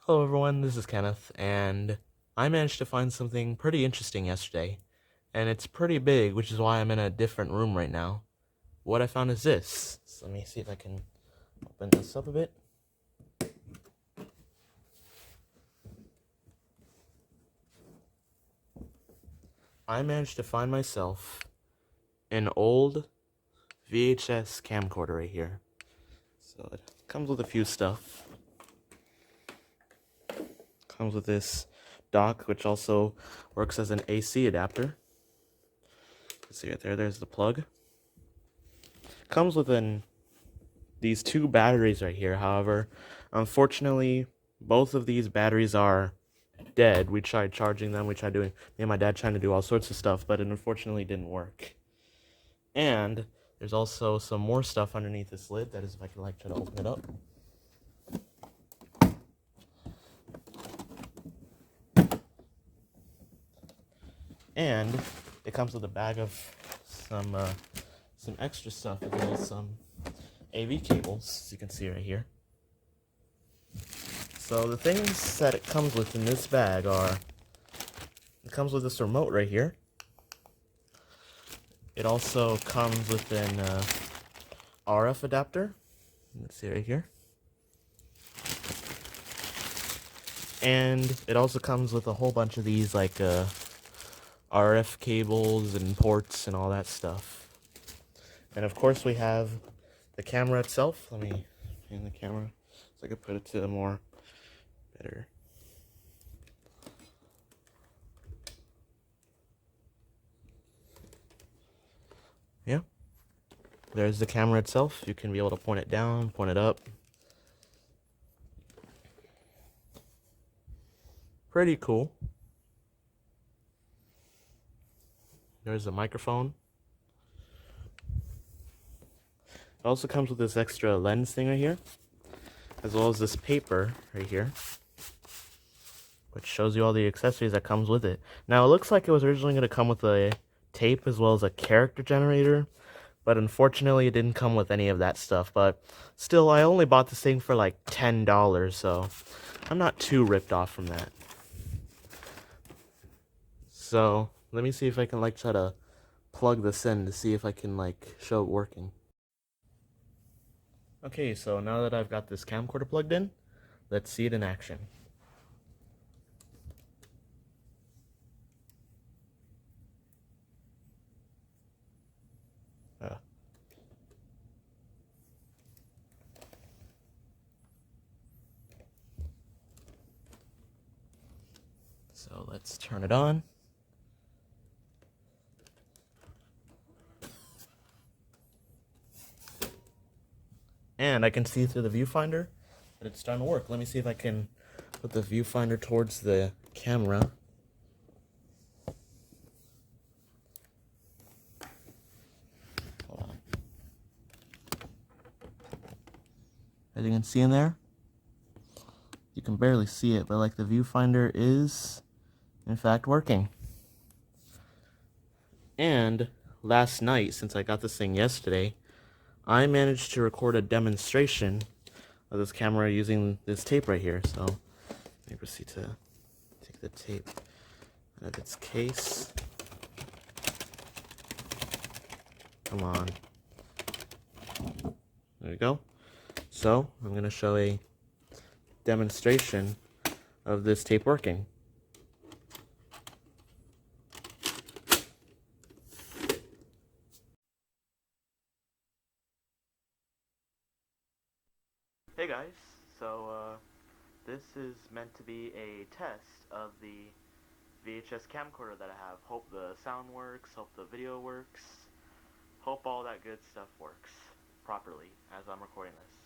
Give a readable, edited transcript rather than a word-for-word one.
Hello everyone, this is Kenneth, and I managed to find something pretty interesting yesterday, and it's pretty big, which is why I'm in a different room right now. What I found is this. So let me see if I can open this up a bit. I managed to find myself an old VHS camcorder right here. So it comes with a few stuff. Comes with this dock, which also works as an AC adapter. See right there, there's the plug. Comes with these two batteries right here. However, unfortunately, both of these batteries are dead. We tried charging them. We tried doing, me and my dad trying to do all sorts of stuff, but it unfortunately didn't work. And there's also some more stuff underneath this lid. That is, if I can try to open it up. And it comes with a bag of some extra stuff, as well as some AV cables, as you can see right here. So the things that it comes with in this bag are, it comes with this remote right here. It also comes with an RF adapter. Let's see right here. And it also comes with a whole bunch of these RF cables and ports and all that stuff. And of course we have the camera itself. Let me hand the camera so I can put it to a more better. Yeah. There's the camera itself. You can be able to point it down, point it up. Pretty cool. There's a microphone. It also comes with this extra lens thing right here, as well as this paper right here, which shows you all the accessories that comes with it. Now, it looks like it was originally going to come with a tape as well as a character generator, but unfortunately it didn't come with any of that stuff. But still, I only bought this thing for like $10, so I'm not too ripped off from that. So let me see if I can try to plug this in to see if I can show it working. Okay, so now that I've got this camcorder plugged in, let's see it in action. So let's turn it on. And I can see through the viewfinder that it's starting to work. Let me see if I can put the viewfinder towards the camera. Hold on. As you can see in there, you can barely see it, but the viewfinder is in fact working. And last night, since I got this thing yesterday, I managed to record a demonstration of this camera using this tape right here. So let me proceed to take the tape out of its case. Come on. There we go. So I'm going to show a demonstration of this tape working. Hey guys, so this is meant to be a test of the VHS camcorder that I have. Hope the sound works, hope the video works, hope all that good stuff works properly as I'm recording this.